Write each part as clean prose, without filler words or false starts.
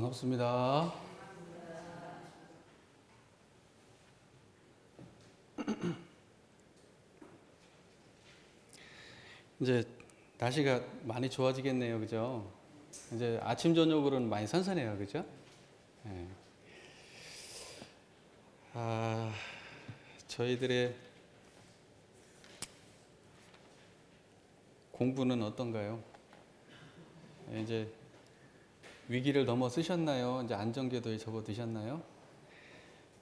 반갑습니다. 이제 날씨가 많이 좋아지겠네요, 그죠? 이제 아침 저녁으로는 많이 선선해요, 그죠? 네. 저희들의 공부는 어떤가요? 이제 위기를 넘어서셨나요? 이제 안정궤도에 접어드셨나요?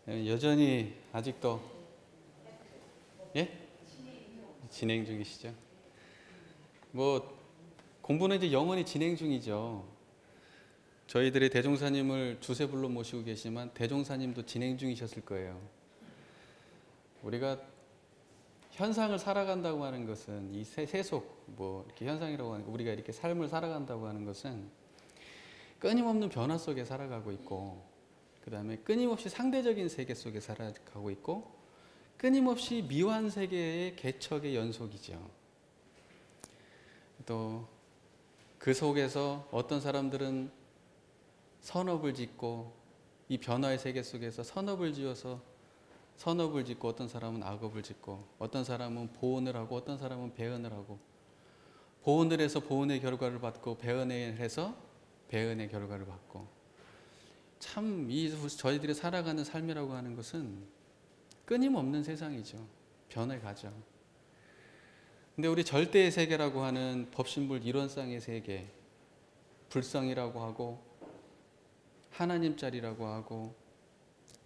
여전히 아직도 진행 중이시죠? 뭐 공부는 이제 영원히 진행 중이죠. 저희들이 대종사님을 주세불로 모시고 계시지만 대종사님도 진행 중이셨을 거예요. 우리가 현상을 살아간다고 하는 것은 이 세속 이렇게 현상이라고 하는 우리가 이렇게 삶을 살아간다고 하는 것은 끊임없는 변화 속에 살아가고 있고, 그 다음에 끊임없이 상대적인 세계 속에 살아가고 있고, 끊임없이 미완 세계의 개척의 연속이죠. 또 그 속에서 어떤 사람들은 선업을 짓고, 이 변화의 세계 속에서 선업을 지어서 선업을 짓고, 어떤 사람은 악업을 짓고, 어떤 사람은 보온을 하고, 어떤 사람은 배은을 하고, 보온을 해서 보온의 결과를 받고, 배은을 해서 배은의 결과를 받고, 참 저희들이 살아가는 삶이라고 하는 것은 끊임없는 세상이죠. 변해가죠. 근데 우리 절대의 세계라고 하는 법신불 이론상의 세계, 불성이라고 하고 하나님짜리라고 하고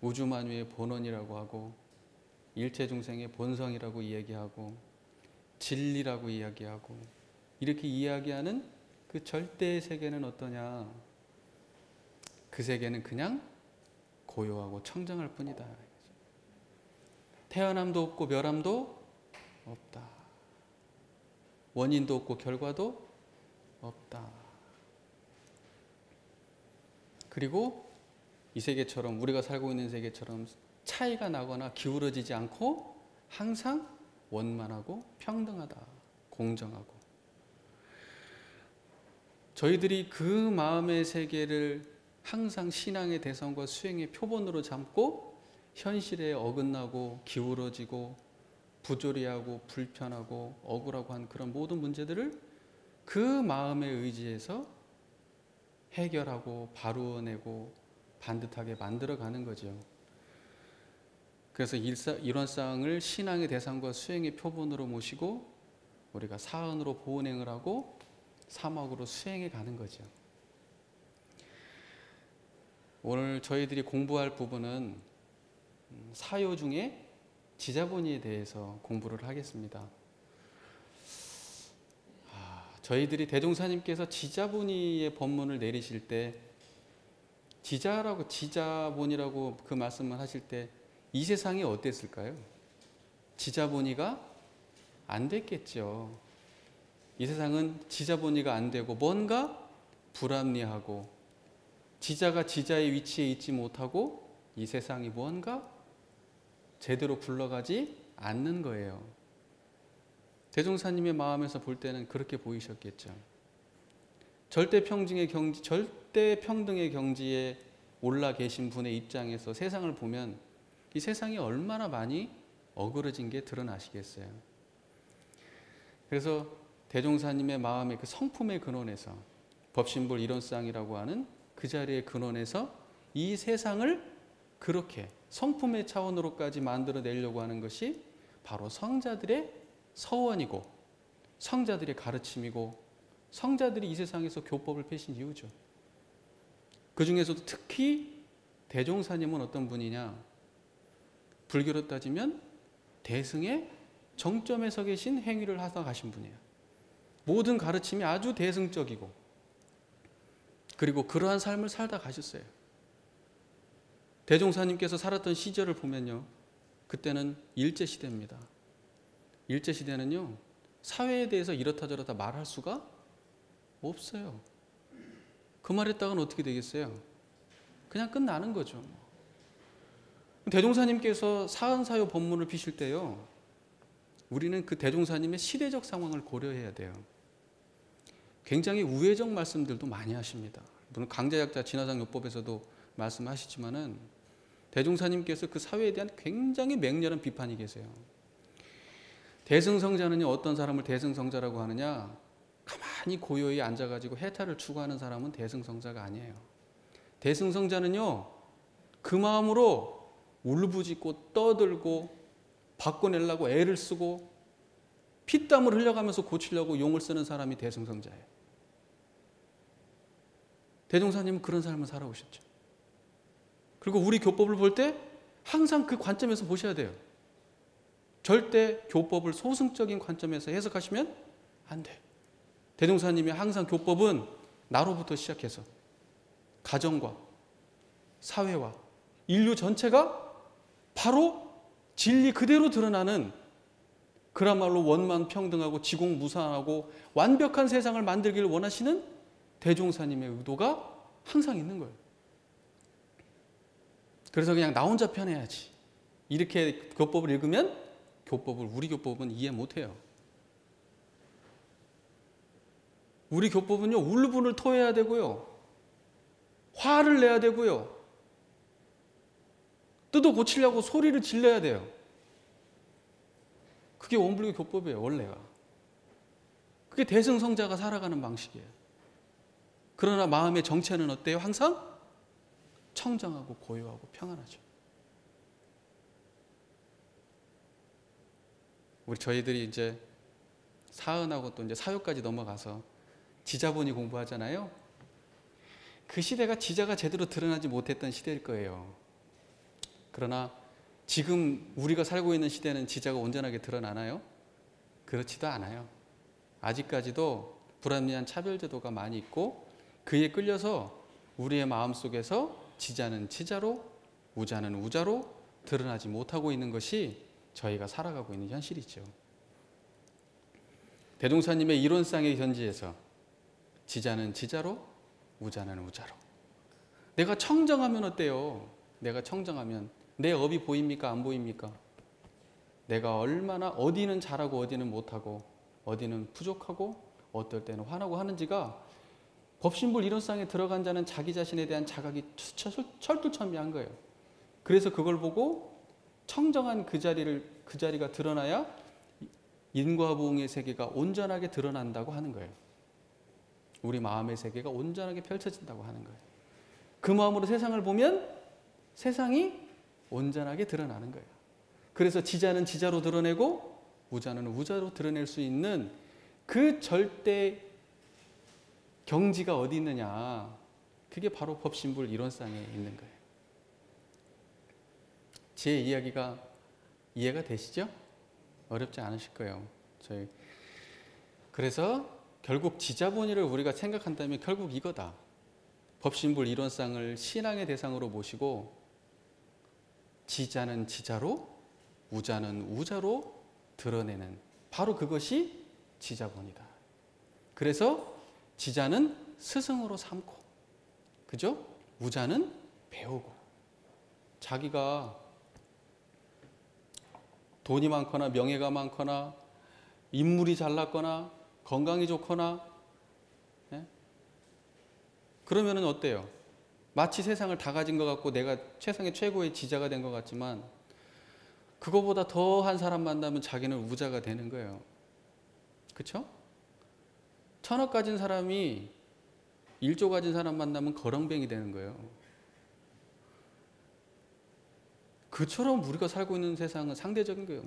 우주만유의 본원이라고 하고 일체중생의 본성이라고 이야기하고 진리라고 이야기하고, 이렇게 이야기하는 그 절대의 세계는 어떠냐? 그 세계는 그냥 고요하고 청정할 뿐이다. 태어남도 없고 멸함도 없다. 원인도 없고 결과도 없다. 그리고 이 세계처럼, 우리가 살고 있는 세계처럼 차이가 나거나 기울어지지 않고 항상 원만하고 평등하다. 공정하고. 저희들이 그 마음의 세계를 항상 신앙의 대상과 수행의 표본으로 삼고 현실에 어긋나고 기울어지고 부조리하고 불편하고 억울하고 한 그런 모든 문제들을 그 마음의 의지에서 해결하고 바로내고 반듯하게 만들어가는 거죠. 그래서 일원상을 신앙의 대상과 수행의 표본으로 모시고 우리가 사언으로 보은행을 하고 사막으로 수행해 가는 거죠. 오늘 저희들이 공부할 부분은 사요 중에 지자본의에 대해서 공부를 하겠습니다. 저희들이 대종사님께서 지자본의의 법문을 내리실 때 지자본이라고 그 말씀을 하실 때 이 세상이 어땠을까요? 지자본의가 안 됐겠죠. 이 세상은 지자본의가 안 되고 뭔가 불합리하고 지자가 지자의 위치에 있지 못하고 이 세상이 뭔가 제대로 굴러가지 않는 거예요. 대종사님의 마음에서 볼 때는 그렇게 보이셨겠죠. 절대평등의 경지에 올라 계신 분의 입장에서 세상을 보면 이 세상이 얼마나 많이 어그러진 게 드러나시겠어요. 그래서 대종사님의 마음의 그 성품의 근원에서 법신불 이론상이라고 하는 그 자리의 근원에서 이 세상을 그렇게 성품의 차원으로까지 만들어내려고 하는 것이 바로 성자들의 서원이고 성자들의 가르침이고 성자들이 이 세상에서 교법을 펴신 이유죠. 그 중에서도 특히 대종사님은 어떤 분이냐? 불교로 따지면 대승의 정점에 서 계신 행위를 하다 가신 분이에요. 모든 가르침이 아주 대승적이고 그리고 그러한 삶을 살다 가셨어요. 대종사님께서 살았던 시절을 보면요, 그때는 일제시대입니다. 일제시대는요, 사회에 대해서 이렇다 저렇다 말할 수가 없어요. 그 말했다가는 어떻게 되겠어요? 그냥 끝나는 거죠. 대종사님께서 사은사요 법문을 피실 때요, 우리는 그 대종사님의 시대적 상황을 고려해야 돼요. 굉장히 우회적 말씀들도 많이 하십니다. 물론 강제약자 진화상요법에서도 말씀하시지만은 대종사님께서 그 사회에 대한 굉장히 맹렬한 비판이 계세요. 대승성자는요, 어떤 사람을 대승성자라고 하느냐? 가만히 고요히 앉아가지고 해탈을 추구하는 사람은 대승성자가 아니에요. 대승성자는요, 그 마음으로 울부짖고 떠들고 바꿔내려고 애를 쓰고 피땀을 흘려가면서 고치려고 용을 쓰는 사람이 대승성자예요. 대종사님은 그런 삶을 살아오셨죠. 그리고 우리 교법을 볼 때 항상 그 관점에서 보셔야 돼요. 절대 교법을 소승적인 관점에서 해석하시면 안 돼요. 대종사님이 항상 교법은 나로부터 시작해서 가정과 사회와 인류 전체가 바로 진리 그대로 드러나는, 그야말로 원만평등하고 지공무사하고 완벽한 세상을 만들기를 원하시는 대종사님의 의도가 항상 있는 거예요. 그래서 그냥 나 혼자 편해야지, 이렇게 교법을 읽으면 우리 교법은 이해 못해요. 우리 교법은요, 울분을 토해야 되고요, 화를 내야 되고요, 뜯어 고치려고 소리를 질러야 돼요. 그게 원불교 교법이에요, 원래가. 그게 대승성자가 살아가는 방식이에요. 그러나 마음의 정체는 어때요? 항상 청정하고 고요하고 평안하죠. 저희들이 이제 사은하고 또 이제 사유까지 넘어가서 지자본이 공부하잖아요. 그 시대가 지자가 제대로 드러나지 못했던 시대일 거예요. 그러나 지금 우리가 살고 있는 시대는 지자가 온전하게 드러나나요? 그렇지도 않아요. 아직까지도 불합리한 차별제도가 많이 있고, 그에 끌려서 우리의 마음속에서 지자는 지자로, 우자는 우자로 드러나지 못하고 있는 것이 저희가 살아가고 있는 현실이죠. 대종사님의 이론상의 견지에서 지자는 지자로, 우자는 우자로. 내가 청정하면 어때요? 내가 청정하면 내 업이 보입니까? 안 보입니까? 내가 얼마나 어디는 잘하고 어디는 못하고 어디는 부족하고 어떨 때는 화나고 하는지가 법신불 이론상에 들어간 자는 자기 자신에 대한 자각이 철두철미한 거예요. 그래서 그걸 보고 청정한 그 자리가 드러나야 인과부응의 세계가 온전하게 드러난다고 하는 거예요. 우리 마음의 세계가 온전하게 펼쳐진다고 하는 거예요. 그 마음으로 세상을 보면 세상이 온전하게 드러나는 거예요. 그래서 지자는 지자로 드러내고 우자는 우자로 드러낼 수 있는 그 절대 경지가 어디 있느냐, 그게 바로 법신불 이론상에 있는 거예요. 제 이야기가 이해가 되시죠? 어렵지 않으실 거예요. 그래서 결국 지자본의를 우리가 생각한다면 결국 이거다. 법신불 이론상을 신앙의 대상으로 모시고 지자는 지자로, 우자는 우자로 드러내는, 바로 그것이 지자본이다. 그래서 지자는 스승으로 삼고, 그죠? 우자는 배우고. 자기가 돈이 많거나 명예가 많거나 인물이 잘났거나 건강이 좋거나, 예? 그러면은 어때요? 마치 세상을 다 가진 것 같고 내가 세상의 최고의 지자가 된 것 같지만, 그거보다 더한 사람 만나면 자기는 우자가 되는 거예요. 그렇죠? 1000억 가진 사람이 1조 가진 사람 만나면 거렁뱅이 되는 거예요. 그처럼 우리가 살고 있는 세상은 상대적인 거예요.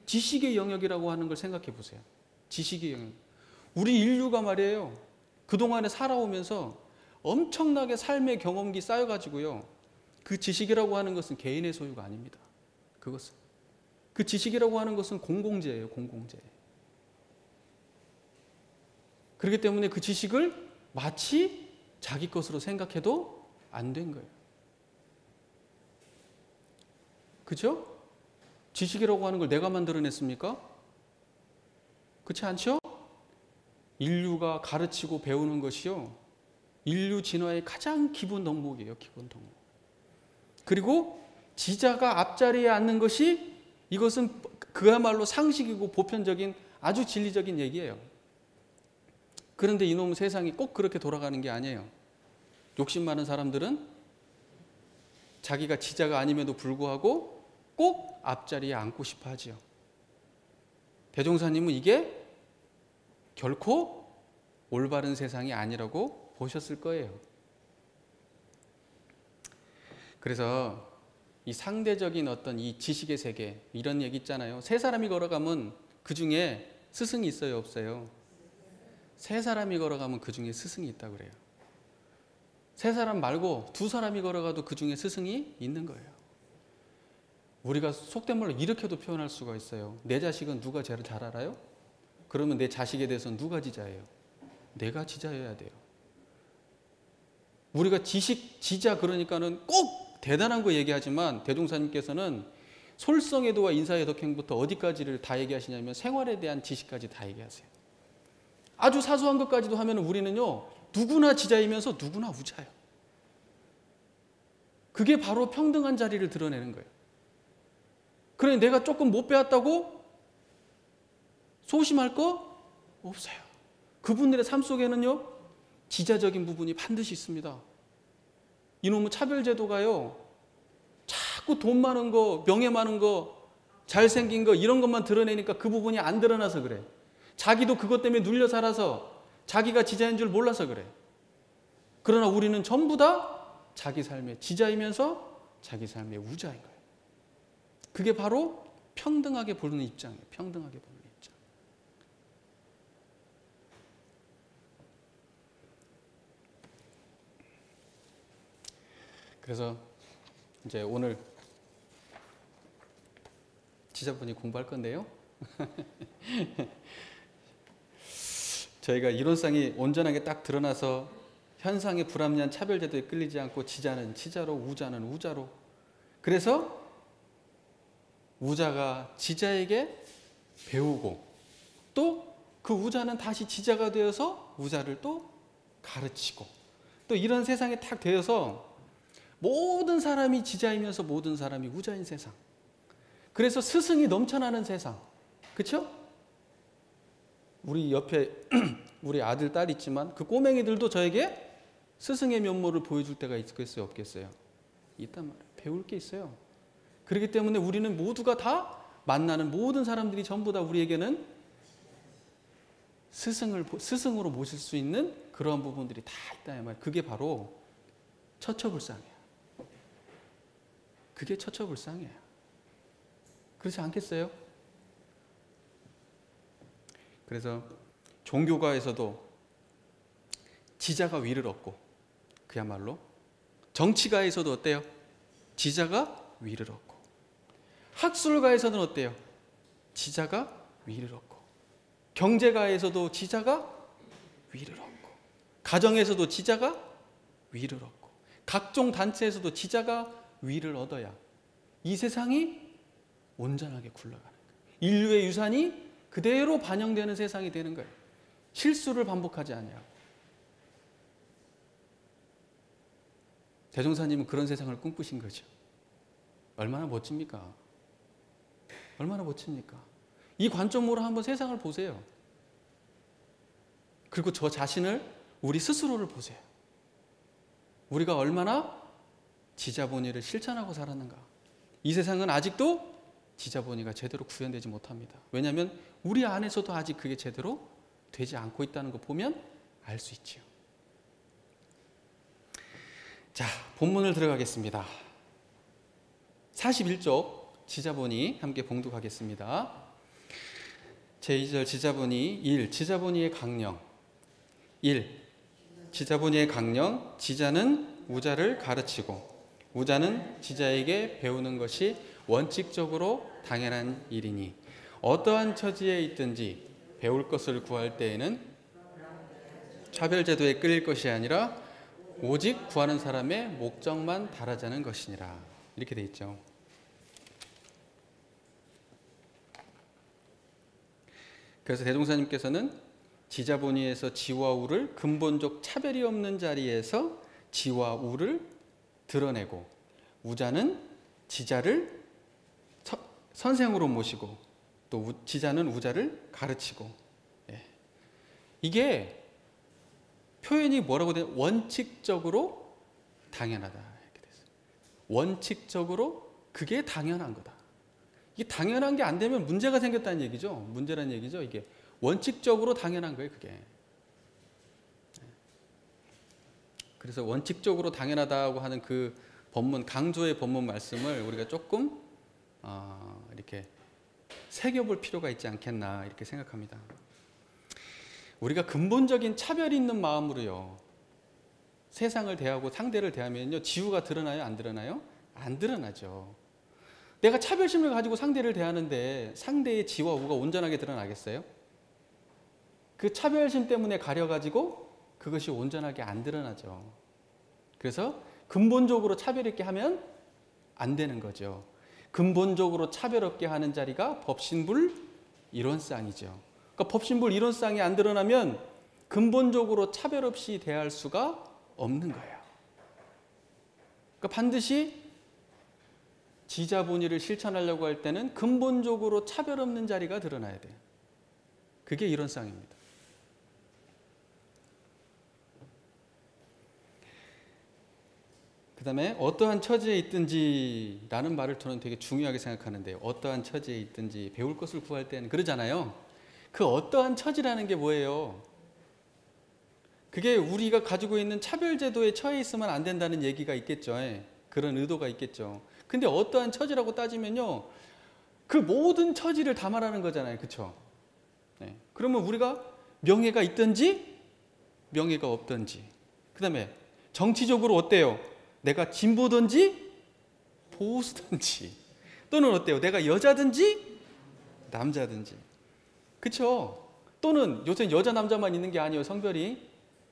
지식의 영역이라고 하는 걸 생각해 보세요. 지식의 영역. 우리 인류가 말이에요, 그동안에 살아오면서 엄청나게 삶의 경험기 쌓여가지고요, 그 지식이라고 하는 것은 개인의 소유가 아닙니다. 그것은 그 지식이라고 하는 것은 공공재예요. 공공재. 그렇기 때문에 그 지식을 마치 자기 것으로 생각해도 안 된 거예요. 그죠? 지식이라고 하는 걸 내가 만들어냈습니까? 그렇지 않죠? 인류가 가르치고 배우는 것이요, 인류 진화의 가장 기본 덕목이에요. 기본 덕목. 그리고 지자가 앞자리에 앉는 것이, 이것은 그야말로 상식이고 보편적인 아주 진리적인 얘기예요. 그런데 이놈 세상이 꼭 그렇게 돌아가는 게 아니에요. 욕심 많은 사람들은 자기가 지자가 아님에도 불구하고 꼭 앞자리에 앉고 싶어 하지요. 대종사님은 이게 결코 올바른 세상이 아니라고 보셨을 거예요. 그래서 이 상대적인 어떤 이 지식의 세계, 이런 얘기 있잖아요. 세 사람이 걸어가면 그 중에 스승이 있어요, 없어요? 세 사람이 걸어가면 그 중에 스승이 있다고 그래요. 세 사람 말고 두 사람이 걸어가도 그 중에 스승이 있는 거예요. 우리가 속된 말로 이렇게도 표현할 수가 있어요. 내 자식은 누가 제일 잘 알아요? 그러면 내 자식에 대해서는 누가 지자예요? 내가 지자여야 돼요. 우리가 지자 그러니까는 꼭 대단한 거 얘기하지만 대종사님께서는 솔성애도와 인사의 덕행부터 어디까지를 다 얘기하시냐면 생활에 대한 지식까지 다 얘기하세요. 아주 사소한 것까지도 하면 우리는요, 누구나 지자이면서 누구나 우자예요. 그게 바로 평등한 자리를 드러내는 거예요. 그래, 내가 조금 못 배웠다고 소심할 거 없어요. 그분들의 삶 속에는요, 지자적인 부분이 반드시 있습니다. 이놈의 차별제도가요, 자꾸 돈 많은 거, 명예 많은 거, 잘생긴 거, 이런 것만 드러내니까 그 부분이 안 드러나서 그래. 자기도 그것 때문에 눌려 살아서 자기가 지자인 줄 몰라서 그래. 그러나 우리는 전부 다 자기 삶의 지자이면서 자기 삶의 우자인 거예요. 그게 바로 평등하게 보는 입장이에요. 평등하게 보는 입장. 그래서 이제 오늘 지자분이 공부할 건데요. 저희가 이론상이 온전하게 딱 드러나서 현상의 불합리한 차별제도에 끌리지 않고 지자는 지자로, 우자는 우자로. 그래서 우자가 지자에게 배우고 또 그 우자는 다시 지자가 되어서 우자를 또 가르치고 또 이런 세상에 딱 되어서 모든 사람이 지자이면서 모든 사람이 우자인 세상. 그래서 스승이 넘쳐나는 세상. 그렇죠? 우리 옆에 우리 아들, 딸 있지만 그 꼬맹이들도 저에게 스승의 면모를 보여줄 때가 있겠어요, 없겠어요? 있단 말이에요. 배울 게 있어요. 그렇기 때문에 우리는 모두가 다 만나는 모든 사람들이 전부 다 우리에게는 스승으로 모실 수 있는 그런 부분들이 다 있다 말이에요. 그게 바로 처처불상이에요. 그게 처처불상이에요. 그렇지 않겠어요? 그래서 종교가에서도 지자가 위를 얻고 그야말로 정치가에서도 어때요? 지자가 위를 얻고 학술가에서는 어때요? 지자가 위를 얻고 경제가에서도 지자가 위를 얻고 가정에서도 지자가 위를 얻고 각종 단체에서도 지자가 위를 얻어야 이 세상이 온전하게 굴러가는 거예요. 인류의 유산이 그대로 반영되는 세상이 되는 거예요. 실수를 반복하지 않아요. 대종사님은 그런 세상을 꿈꾸신 거죠. 얼마나 멋집니까? 얼마나 멋집니까? 이 관점으로 한번 세상을 보세요. 그리고 저 자신을, 우리 스스로를 보세요. 우리가 얼마나 지자본의를 실천하고 살았는가. 이 세상은 아직도 지자본의가 제대로 구현되지 못합니다. 왜냐하면 우리 안에서도 아직 그게 제대로 되지 않고 있다는 거 보면 알 수 있지요. 자, 본문을 들어가겠습니다. 41쪽 지자본의 함께 봉독하겠습니다. 제2절 지자본의 1. 지자본의의 강령 1. 지자본의의 강령. 지자는 우자를 가르치고 우자는 지자에게 배우는 것이 원칙적으로 당연한 일이니 어떠한 처지에 있든지 배울 것을 구할 때에는 차별제도에 끌릴 것이 아니라 오직 구하는 사람의 목적만 달하자는 것이니라. 이렇게 돼 있죠. 그래서 대종사님께서는 지자본의에서 지와 우를 근본적 차별이 없는 자리에서 지와 우를 드러내고 우자는 지자를 선생으로 모시고 또 지자는 우자를 가르치고 이게 표현이 뭐라고 돼요? 원칙적으로 당연하다 이렇게 됐어요. 원칙적으로 그게 당연한 거다. 이게 당연한 게 안 되면 문제가 생겼다는 얘기죠. 문제란 얘기죠. 이게 원칙적으로 당연한 거예요. 그게. 그래서 원칙적으로 당연하다고 하는 그 본문, 강조의 본문 말씀을 우리가 조금 이렇게 새겨볼 필요가 있지 않겠나 이렇게 생각합니다. 우리가 근본적인 차별 있는 마음으로요 세상을 대하고 상대를 대하면요 지우가 드러나요? 안 드러나요? 안 드러나죠. 내가 차별심을 가지고 상대를 대하는데 상대의 지와 우가 온전하게 드러나겠어요? 그 차별심 때문에 가려가지고 그것이 온전하게 안 드러나죠. 그래서 근본적으로 차별 있게 하면 안 되는 거죠. 근본적으로 차별 없게 하는 자리가 법신불 이론상이죠. 그러니까 법신불 이론상이 안 드러나면 근본적으로 차별 없이 대할 수가 없는 거예요. 그러니까 반드시 지자본의를 실천하려고 할 때는 근본적으로 차별 없는 자리가 드러나야 돼요. 그게 이론상입니다. 그 다음에 어떠한 처지에 있든지 라는 말을 저는 되게 중요하게 생각하는데요. 어떠한 처지에 있든지 배울 것을 구할 때는 그러잖아요. 그 어떠한 처지라는 게 뭐예요? 그게 우리가 가지고 있는 차별제도에 처해 있으면 안 된다는 얘기가 있겠죠. 그런 의도가 있겠죠. 근데 어떠한 처지라고 따지면요. 그 모든 처지를 다 말하는 거잖아요. 그렇죠? 네. 그러면 우리가 명예가 있든지 명예가 없든지 그 다음에 정치적으로 어때요? 내가 진보든지 보수든지 또는 어때요? 내가 여자든지 남자든지 그렇죠? 또는 요새 여자 남자만 있는 게 아니에요. 성별이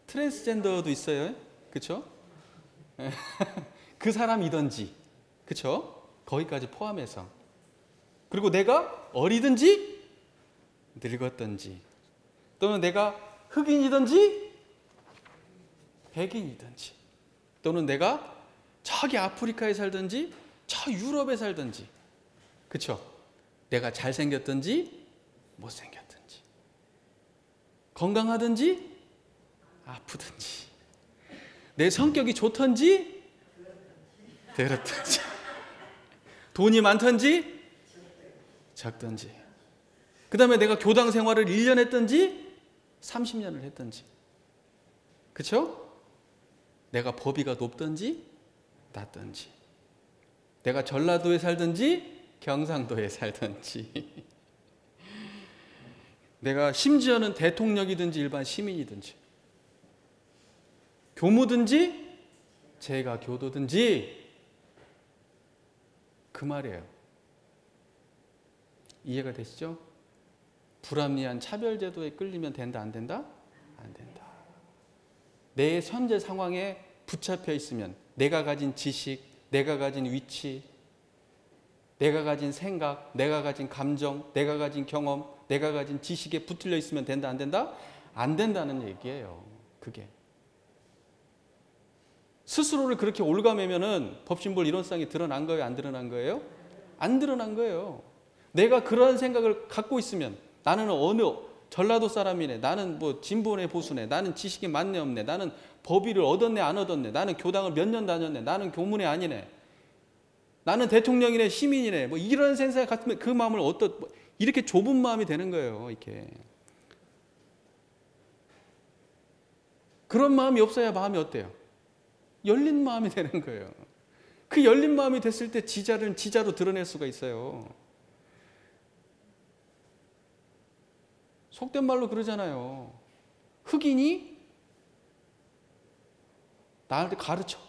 트랜스젠더도 있어요. 그렇죠? 그 사람이든지 그렇죠? 거기까지 포함해서 그리고 내가 어리든지 늙었든지 또는 내가 흑인이든지 백인이든지 또는 내가 저기 아프리카에 살든지 저 유럽에 살든지 그렇죠? 내가 잘생겼든지 못생겼든지 건강하든지 아프든지 내 성격이 좋든지 더럽든지 돈이 많든지 적든지 그 다음에 내가 교당 생활을 1년 했든지 30년을 했든지 그렇죠? 내가 법위가 높든지 낮든지 내가 전라도에 살든지 경상도에 살든지 내가 심지어는 대통령이든지 일반 시민이든지 교무든지 제가 교도든지 그 말이에요. 이해가 되시죠? 불합리한 차별제도에 끌리면 된다 안 된다? 안 된다. 내 현재 상황에 붙잡혀 있으면 내가 가진 지식, 내가 가진 위치, 내가 가진 생각, 내가 가진 감정, 내가 가진 경험, 내가 가진 지식에 붙들려 있으면 된다 안 된다? 안 된다는 얘기예요. 그게. 스스로를 그렇게 올가매면은 법신불 이론상이 드러난 거예요? 안 드러난 거예요? 안 드러난 거예요. 내가 그러한 생각을 갖고 있으면 나는 어느 전라도 사람이네. 나는 뭐 진보네 보수네. 나는 지식이 많네 없네. 나는 법위를 얻었네 안 얻었네. 나는 교당을 몇 년 다녔네. 나는 교문에 아니네. 나는 대통령이네 시민이네. 뭐 이런 생각 같으면 그 마음을 이렇게 좁은 마음이 되는 거예요. 이렇게. 그런 마음이 없어야 마음이 어때요? 열린 마음이 되는 거예요. 그 열린 마음이 됐을 때 지자를 지자로 드러낼 수가 있어요. 속된 말로 그러잖아요. 흑인이 나한테 가르쳐.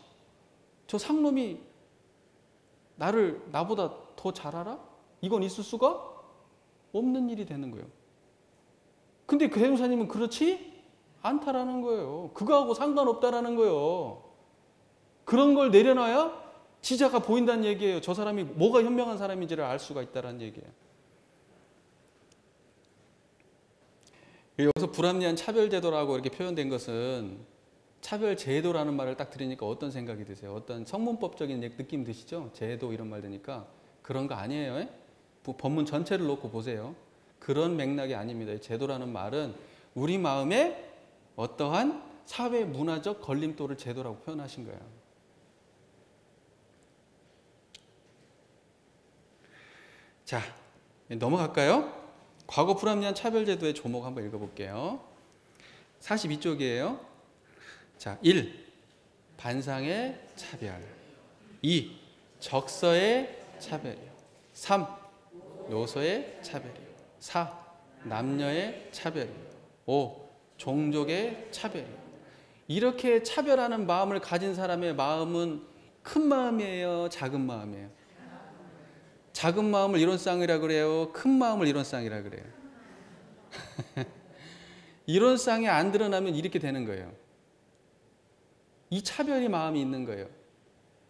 저 상놈이 나보다 더 잘 알아? 이건 있을 수가 없는 일이 되는 거예요. 근데 그 대명사님은 그렇지 않다라는 거예요. 그거하고 상관없다라는 거예요. 그런 걸 내려놔야 지자가 보인다는 얘기예요. 저 사람이 뭐가 현명한 사람인지를 알 수가 있다는 얘기예요. 여기서 불합리한 차별제도라고 이렇게 표현된 것은 차별제도라는 말을 딱 들으니까 어떤 생각이 드세요? 어떤 성문법적인 느낌 드시죠? 제도 이런 말 드니까 그런 거 아니에요. 법문 전체를 놓고 보세요. 그런 맥락이 아닙니다. 제도라는 말은 우리 마음에 어떠한 사회 문화적 걸림돌을 제도라고 표현하신 거예요. 자, 넘어갈까요? 과거 불합리한 차별제도의 조목 한번 읽어볼게요. 42쪽이에요. 자, 1. 반상의 차별. 2. 적서의 차별이요. 3. 노소의 차별이요. 4. 남녀의 차별이요. 5. 종족의 차별이요. 이렇게 차별하는 마음을 가진 사람의 마음은 큰 마음이에요? 작은 마음이에요? 작은 마음을 이론쌍이라 그래요? 큰 마음을 이론쌍이라 그래요? 이론쌍이 안 드러나면 이렇게 되는 거예요. 이 차별이 마음이 있는 거예요.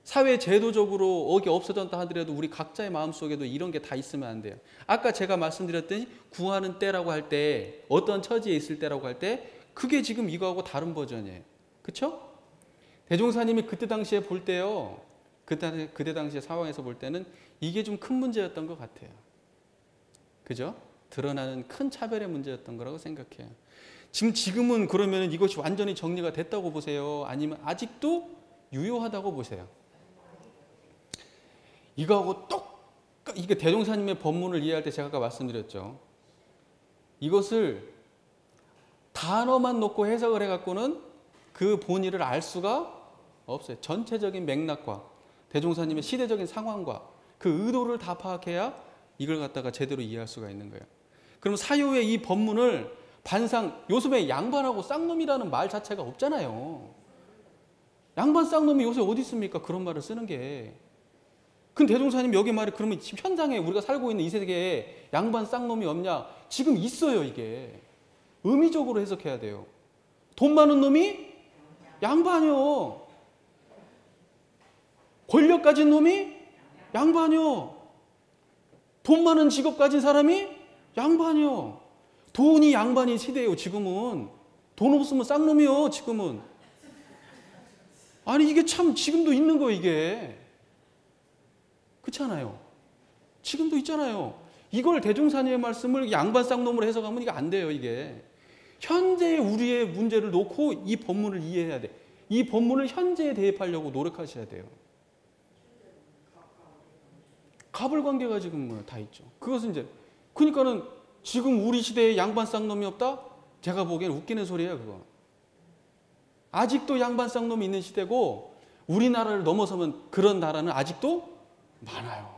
사회 제도적으로 어기 없어졌다 하더라도 우리 각자의 마음속에도 이런 게 다 있으면 안 돼요. 아까 제가 말씀드렸더니 구하는 때라고 할 때, 어떤 처지에 있을 때라고 할 때 그게 지금 이거하고 다른 버전이에요. 그렇죠? 대종사님이 그때 당시에 볼 때요. 그때 당시에 상황에서 볼 때는 이게 좀 큰 문제였던 것 같아요. 그죠? 드러나는 큰 차별의 문제였던 거라고 생각해요. 지금은 그러면 이것이 완전히 정리가 됐다고 보세요? 아니면 아직도 유효하다고 보세요? 이거하고 이게 대종사님의 법문을 이해할 때 제가 아까 말씀드렸죠. 이것을 단어만 놓고 해석을 해갖고는 그 본의를 알 수가 없어요. 전체적인 맥락과 대종사님의 시대적인 상황과 그 의도를 다 파악해야 이걸 갖다가 제대로 이해할 수가 있는 거예요. 그럼 사유의 이 법문을 반상, 요즘에 양반하고 쌍놈이라는 말 자체가 없잖아요. 양반 쌍놈이 요새 어디 있습니까? 그런 말을 쓰는 게. 근데 대종사님 여기 말이 그러면 지금 현장에 우리가 살고 있는 이 세계에 양반 쌍놈이 없냐? 지금 있어요, 이게. 의미적으로 해석해야 돼요. 돈 많은 놈이 양반이요. 권력 가진 놈이 양반이요. 돈 많은 직업 가진 사람이 양반이요. 돈이 양반이 시대예요, 지금은. 돈 없으면 쌍놈이요, 지금은. 아니, 이게 참 지금도 있는 거, 이게. 그렇잖아요. 지금도 있잖아요. 이걸 대종사님의 말씀을 양반 쌍놈으로 해석하면 이게 안 돼요, 이게. 현재의 우리의 문제를 놓고 이 법문을 이해해야 돼. 이 법문을 현재에 대입하려고 노력하셔야 돼요. 가불관계가 지금 다 있죠. 그것은 이제, 그러니까는 지금 우리 시대에 양반 쌍놈이 없다? 제가 보기엔 웃기는 소리예요, 그거. 아직도 양반 쌍놈이 있는 시대고 우리나라를 넘어서면 그런 나라는 아직도 많아요.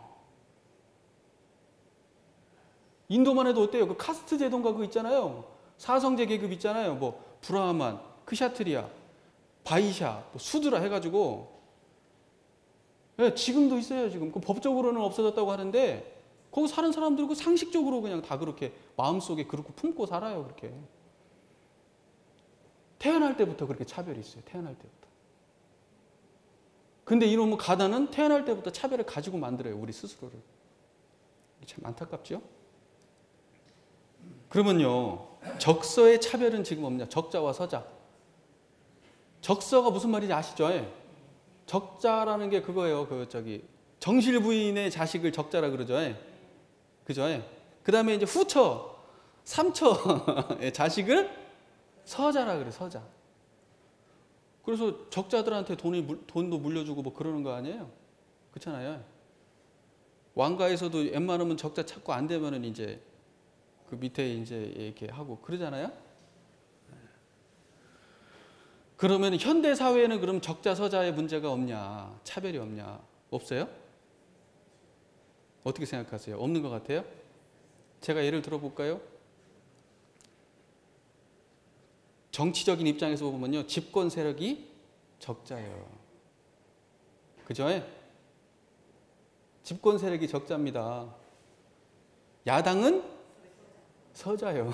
인도만 해도 어때요? 그 카스트 제도인가 그거 있잖아요. 사성제 계급 있잖아요. 뭐 브라흐만, 크샤트리아, 바이샤, 뭐 수드라 해가지고 네, 지금도 있어요. 지금 그 법적으로는 없어졌다고 하는데 거기 사는 사람들은 그 상식적으로 그냥 다 그렇게 마음속에 그렇게 품고 살아요. 그렇게 태어날 때부터 그렇게 차별이 있어요. 태어날 때부터. 근데 이놈의 가난은 태어날 때부터 차별을 가지고 만들어요. 우리 스스로를. 참 안타깝죠? 그러면요, 적서의 차별은 지금 없냐? 적자와 서자. 적서가 무슨 말인지 아시죠? 적자라는 게 그거예요. 정실 부인의 자식을 적자라 그러죠. 그죠? 그 다음에 이제 후처, 삼처의 자식을 서자라 그래, 서자. 그래서 적자들한테 돈도 물려주고 뭐 그러는 거 아니에요? 그렇잖아요. 왕가에서도 웬만하면 적자 찾고 안 되면은 이제 그 밑에 이제 이렇게 하고 그러잖아요. 그러면 현대 사회에는 그럼 적자 서자의 문제가 없냐? 차별이 없냐? 없어요? 어떻게 생각하세요? 없는 것 같아요? 제가 예를 들어볼까요? 정치적인 입장에서 보면요, 집권 세력이 적자예요. 그죠? 집권 세력이 적자입니다. 야당은 서자예요.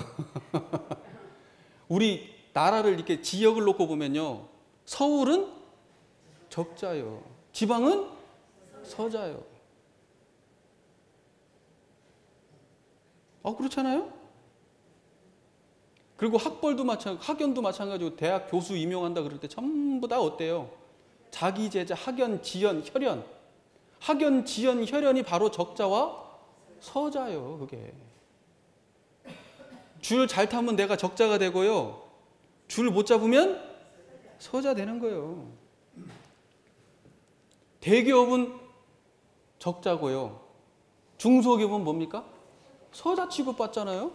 우리 나라를 이렇게 지역을 놓고 보면요, 서울은 적자예요. 지방은 서자예요. 그렇잖아요? 그리고 학연도 마찬가지고 대학 교수 임용한다 그럴 때 전부 다 어때요? 자기 제자, 학연, 지연, 혈연. 학연, 지연, 혈연이 바로 적자와 서자예요, 그게. 줄 잘 타면 내가 적자가 되고요. 줄 못 잡으면 서자 되는 거예요. 대기업은 적자고요. 중소기업은 뭡니까? 서자 취급받잖아요.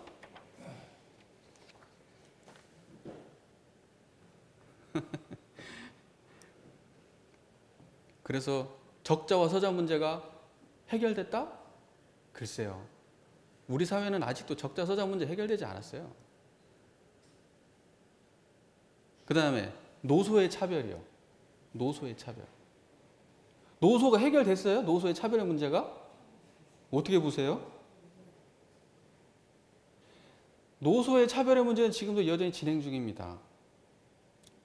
그래서 적자와 서자 문제가 해결됐다? 글쎄요. 우리 사회는 아직도 적자 서자 문제 해결되지 않았어요. 그 다음에 노소의 차별이요. 노소의 차별. 노소가 해결됐어요? 노소의 차별의 문제가? 어떻게 보세요? 노소의 차별의 문제는 지금도 여전히 진행 중입니다.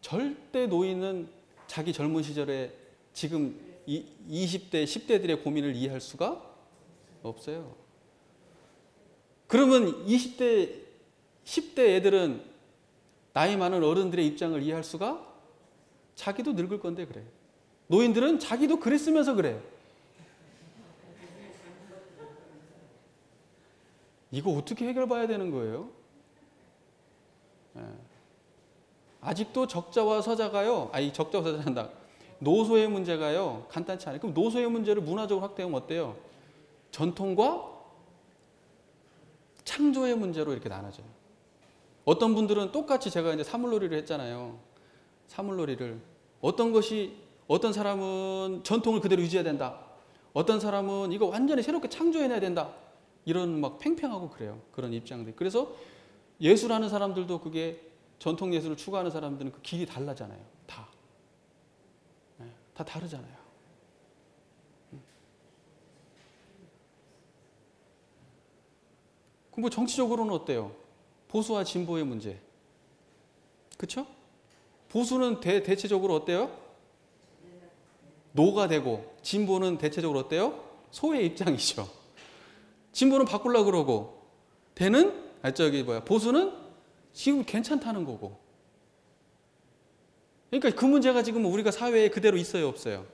절대 노인은 자기 젊은 시절에 지금 20대, 10대들의 고민을 이해할 수가 없어요. 그러면 20대, 10대 애들은 나이 많은 어른들의 입장을 이해할 수가? 자기도 늙을 건데 그래. 노인들은 자기도 그랬으면서 그래. 이거 어떻게 해결봐야 되는 거예요? 아직도 적자와 서자가요. 적자와 서자한다. 노소의 문제가요. 간단치 않아요. 그럼 노소의 문제를 문화적으로 확대하면 어때요? 전통과 창조의 문제로 이렇게 나눠져요. 어떤 분들은 똑같이 제가 이제 사물놀이를 했잖아요. 사물놀이를. 어떤 사람은 전통을 그대로 유지해야 된다. 어떤 사람은 이거 완전히 새롭게 창조해내야 된다. 이런 막 팽팽하고 그래요. 그런 입장들. 그래서 예술하는 사람들도 그게 전통 예술을 추구하는 사람들은 그 길이 달라잖아요. 다. 다 다르잖아요. 그럼 뭐 정치적으로는 어때요? 보수와 진보의 문제. 그렇죠? 보수는 대체적으로 어때요? 노가 되고 진보는 대체적으로 어때요? 소의 입장이죠. 진보는 바꾸려고 그러고 보수는 지금 괜찮다는 거고. 그러니까 그 문제가 지금 우리가 사회에 그대로 있어요, 없어요?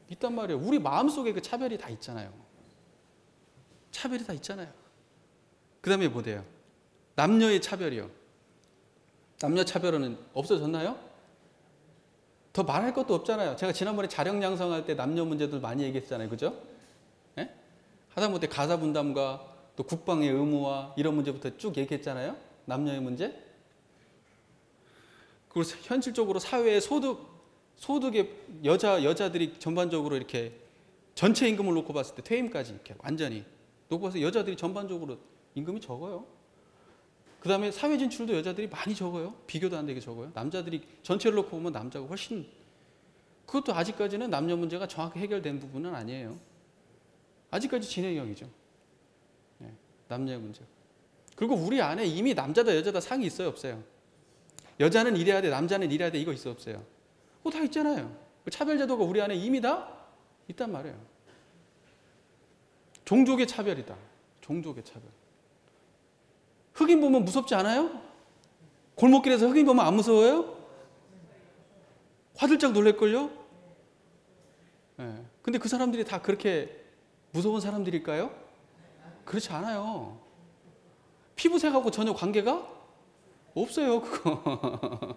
있단 말이에요. 우리 마음속에 그 차별이 다 있잖아요. 차별이 다 있잖아요. 그 다음에 뭐래요? 남녀의 차별이요. 남녀 차별은 없어졌나요? 더 말할 것도 없잖아요. 제가 지난번에 자력 양성할 때 남녀 문제들 많이 얘기했잖아요. 그죠? 예? 하다못해 가사 분담과 또 국방의 의무와 이런 문제부터 쭉 얘기했잖아요. 남녀의 문제. 그리고 현실적으로 사회의 소득의 여자들이 전반적으로 이렇게 전체 임금을 놓고 봤을 때 퇴임까지 이렇게 완전히 놓고 봐서 여자들이 전반적으로 임금이 적어요. 그 다음에 사회 진출도 여자들이 많이 적어요. 비교도 안 되게 적어요. 남자들이 전체를 놓고 보면 남자가 훨씬. 그것도 아직까지는 남녀 문제가 정확히 해결된 부분은 아니에요. 아직까지 진행형이죠. 네, 남녀의 문제. 그리고 우리 안에 이미 남자다 여자다 상이 있어요, 없어요? 여자는 이래야 돼, 남자는 이래야 돼, 이거 있어, 없어요? 다 있잖아요. 차별제도가 우리 안에 이미 다 있단 말이에요. 종족의 차별이다. 종족의 차별. 흑인 보면 무섭지 않아요? 골목길에서 흑인 보면 안 무서워요? 화들짝 놀랄걸요? 네. 근데 그 사람들이 다 그렇게 무서운 사람들일까요? 그렇지 않아요. 피부색하고 전혀 관계가 없어요, 그거.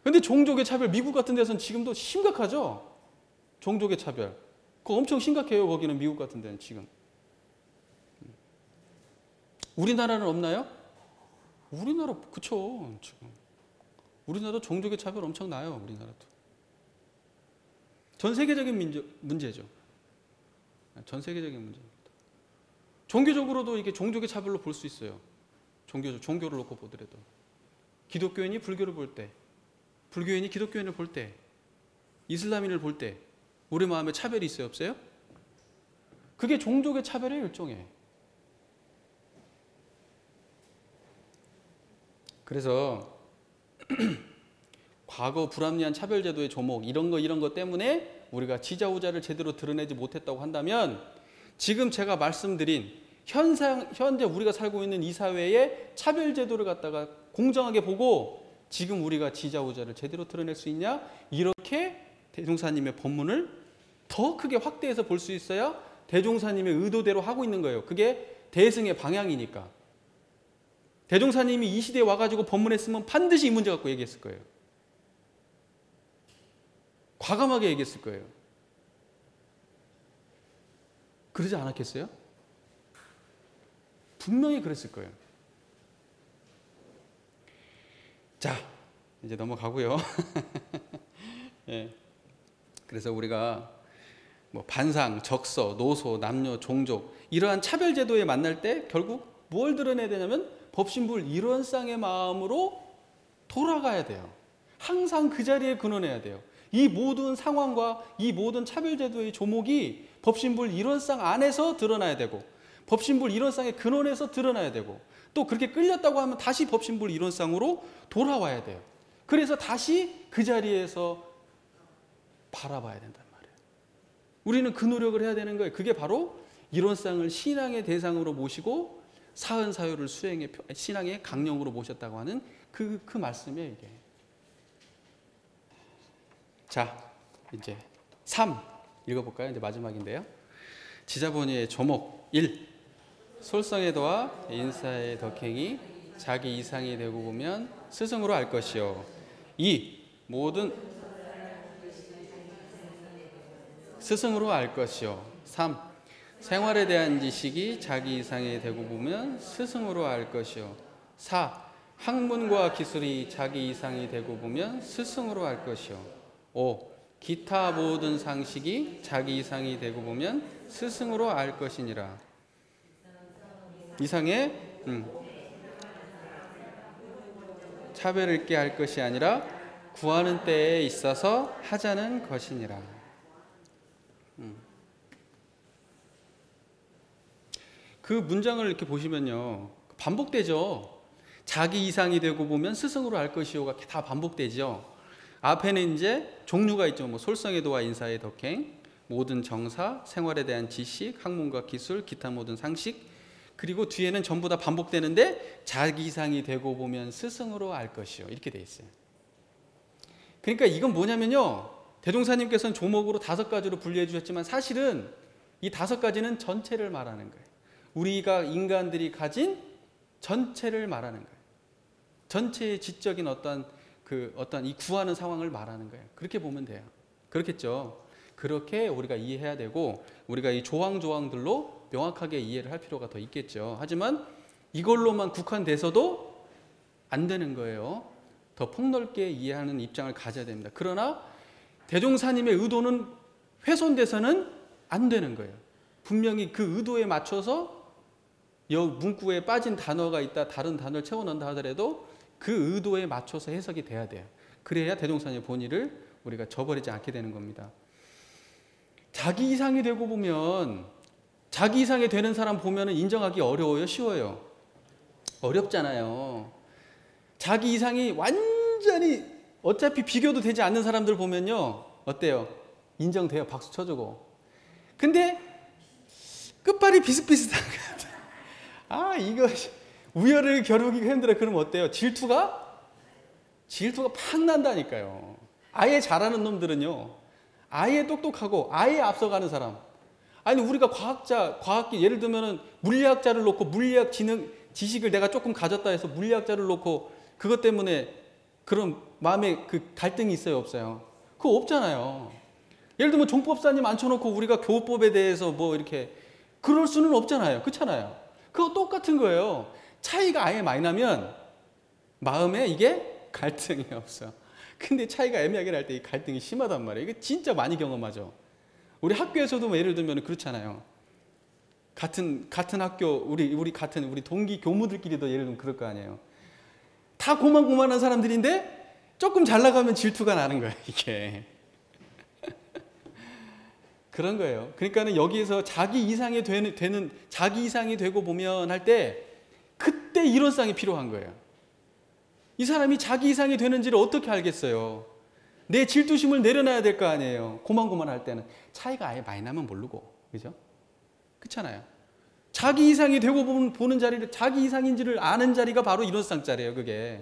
근데 종족의 차별, 미국 같은 데서는 지금도 심각하죠? 종족의 차별. 그거 엄청 심각해요, 거기는 미국 같은 데는 지금. 우리나라는 없나요? 우리나라, 그쵸, 지금. 우리나라도 종족의 차별 엄청 나요, 우리나라도. 전 세계적인 문제죠. 전 세계적인 문제입니다. 종교적으로도 이게 종족의 차별로 볼 수 있어요. 종교를 놓고 보더라도. 기독교인이 불교를 볼 때, 불교인이 기독교인을 볼 때, 이슬람인을 볼 때, 우리 마음에 차별이 있어요, 없어요? 그게 종족의 차별의 일종이에요. 그래서 과거 불합리한 차별제도의 조목 이런 거 때문에 우리가 지자우자를 제대로 드러내지 못했다고 한다면 지금 제가 말씀드린 현재 우리가 살고 있는 이 사회의 차별제도를 갖다가 공정하게 보고 지금 우리가 지자우자를 제대로 드러낼 수 있냐? 이렇게 대종사님의 법문을 더 크게 확대해서 볼 수 있어야 대종사님의 의도대로 하고 있는 거예요. 그게 대승의 방향이니까. 대종사님이 이 시대에 와가지고 법문했으면 반드시 이 문제 갖고 얘기했을 거예요. 과감하게 얘기했을 거예요. 그러지 않았겠어요? 분명히 그랬을 거예요. 자, 이제 넘어가고요. 예. 그래서 우리가 뭐 반상, 적서, 노소, 남녀, 종족 이러한 차별 제도에 만날 때 결국 뭘 드러내야 되냐면 법신불 일원상의 마음으로 돌아가야 돼요. 항상 그 자리에 근원해야 돼요. 이 모든 상황과 이 모든 차별 제도의 조목이 법신불 일원상 안에서 드러나야 되고 법신불 일원상의 근원에서 드러나야 되고 또 그렇게 끌렸다고 하면 다시 법신불 일원상으로 돌아와야 돼요. 그래서 다시 그 자리에서 바라봐야 된단 말이에요. 우리는 그 노력을 해야 되는 거예요. 그게 바로 일원상을 신앙의 대상으로 모시고 사은사효를 수행의 신앙의 강령으로 모셨다고 하는 그 말씀이에요, 이게. 자, 이제 3 읽어볼까요? 이제 마지막인데요. 지자본의의 조목 1. 솔성의 도와 인사의 덕행이 자기 이상이 되고 보면 스승으로 알 것이요. 2. 모든 스승으로 알 것이요. 3. 생활에 대한 지식이 자기 이상이 되고 보면 스승으로 알 것이요. 4. 학문과 기술이 자기 이상이 되고 보면 스승으로 알 것이요. 5. 기타 모든 상식이 자기 이상이 되고 보면 스승으로 알 것이니라. 이상의 차별을 있게 할 것이 아니라 구하는 때에 있어서 하자는 것이니라. 그 문장을 이렇게 보시면요, 반복되죠. 자기 이상이 되고 보면 스승으로 알 것이요가 다 반복되죠. 앞에는 이제 종류가 있죠. 뭐 솔성의 도와 인사의 덕행, 모든 정사, 생활에 대한 지식, 학문과 기술, 기타 모든 상식. 그리고 뒤에는 전부 다 반복되는데 자기 이상이 되고 보면 스승으로 알 것이요. 이렇게 돼 있어요. 그러니까 이건 뭐냐면요, 대종사님께서는 조목으로 5가지로 분류해 주셨지만 사실은 이 5가지는 전체를 말하는 거예요. 우리가 인간들이 가진 전체를 말하는 거예요. 전체의 지적인 어떤 이 구하는 상황을 말하는 거예요. 그렇게 보면 돼요. 그렇겠죠. 그렇게 우리가 이해해야 되고 우리가 이 조항들로 명확하게 이해를 할 필요가 더 있겠죠. 하지만 이걸로만 국한돼서도 안 되는 거예요. 더 폭넓게 이해하는 입장을 가져야 됩니다. 그러나 대종사님의 의도는 훼손돼서는 안 되는 거예요. 분명히 그 의도에 맞춰서 문구에 빠진 단어가 있다, 다른 단어를 채워넣는다 하더라도 그 의도에 맞춰서 해석이 돼야 돼요. 그래야 대종사님의 본의를 우리가 저버리지 않게 되는 겁니다. 자기 이상이 되고 보면, 자기 이상이 되는 사람 보면 인정하기 어려워요? 쉬워요? 어렵잖아요. 자기 이상이 완전히 어차피 비교도 되지 않는 사람들 보면요, 어때요? 인정돼요. 박수 쳐주고. 근데 끝발이 비슷비슷한 것 같아요. 아, 이거 우열을 겨루기가 힘들어. 그러면 어때요? 질투가 팍 난다니까요. 아예 잘하는 놈들은요, 아예 똑똑하고 아예 앞서가는 사람. 아니, 우리가 과학기 예를 들면은 물리학자를 놓고 물리학 지식을 내가 조금 가졌다 해서 물리학자를 놓고 그것 때문에 그런 마음에 그 갈등이 있어요, 없어요? 그거 없잖아요. 예를 들면 종법사님 앉혀놓고 우리가 교법에 대해서 뭐 이렇게 그럴 수는 없잖아요. 그렇잖아요. 그거 똑같은 거예요. 차이가 아예 많이 나면 마음에 이게 갈등이 없어. 근데 차이가 애매하게 날 때 이 갈등이 심하단 말이에요. 이게 진짜 많이 경험하죠. 우리 학교에서도 뭐 예를 들면 그렇잖아요. 같은 학교, 우리 동기 교무들끼리도 예를 들면 그럴 거 아니에요. 다 고만고만한 사람들인데 조금 잘 나가면 질투가 나는 거예요, 이게. 그런 거예요. 그러니까는 여기에서 자기 이상이 되고 보면 할 때 그때 일원상이 필요한 거예요. 이 사람이 자기 이상이 되는지를 어떻게 알겠어요? 내 질투심을 내려놔야 될 거 아니에요. 고만고만할 때는. 차이가 아예 많이 나면 모르고. 그죠? 그렇잖아요. 자기 이상이 되고 보는 자리를, 자기 이상인지를 아는 자리가 바로 일원상 자리예요, 그게.